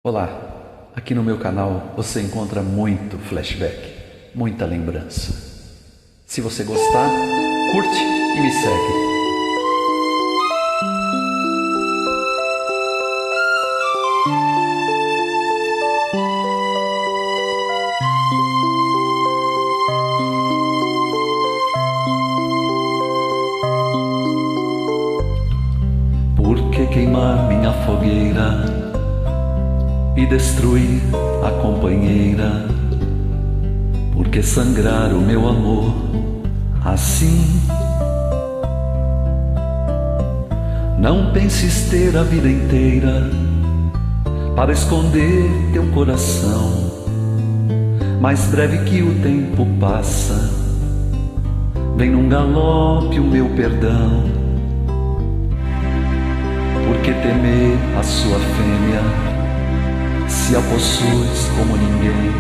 Olá, aqui no meu canal você encontra muito flashback, muita lembrança. Se você gostar, curte e me segue. Por que queimar minha fogueira e destruir a companheira? Por que sangrar o meu amor assim? Não penses ter a vida inteira para esconder teu coração. Mais breve que o tempo passa, vem num galope o meu perdão. Por que temer a sua fêmea, se a possuis como ninguém?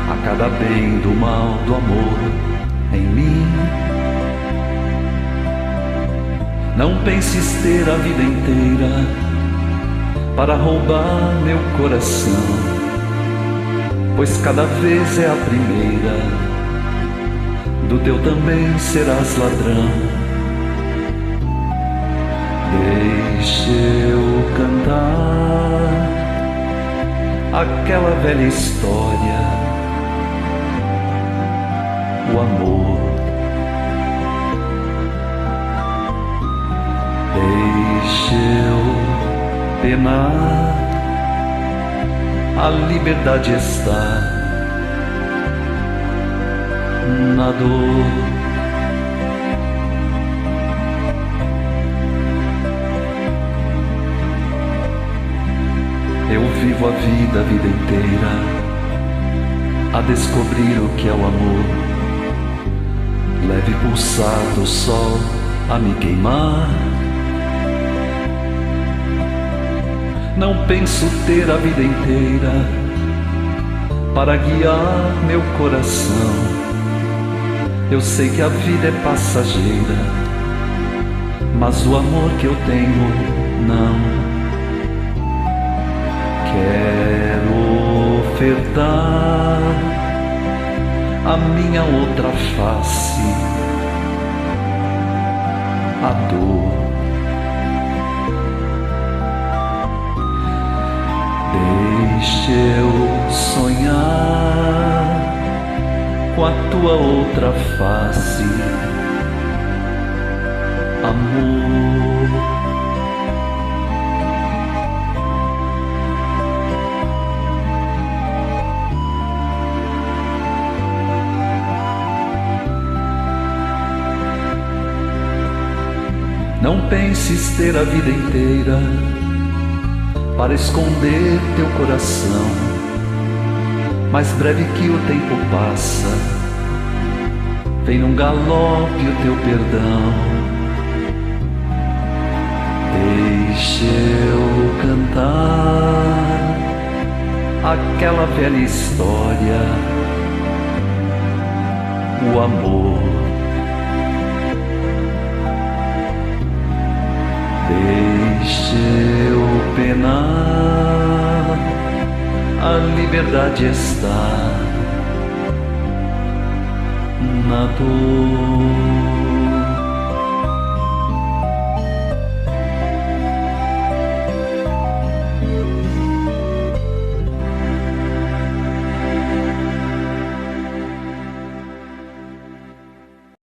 A cada bem do mal do amor em mim. Não penses ter a vida inteira para roubar meu coração, pois cada vez é a primeira, do teu também serás ladrão. Deixa eu cantar aquela velha história, o amor. Deixa eu penar, a liberdade está na dor. Eu vivo a vida inteira a descobrir o que é o amor. Leve pulsar do sol a me queimar. Não penso ter a vida inteira para guiar meu coração. Eu sei que a vida é passageira, mas o amor que eu tenho não. Quero ofertar a minha outra face, a dor. Deixa eu sonhar com a tua outra face, amor. Não penses ter a vida inteira para esconder teu coração. Mais breve que o tempo passa, vem num galope o teu perdão. Deixa eu cantar aquela velha história, o amor. Deixa eu penar, a liberdade está na dor.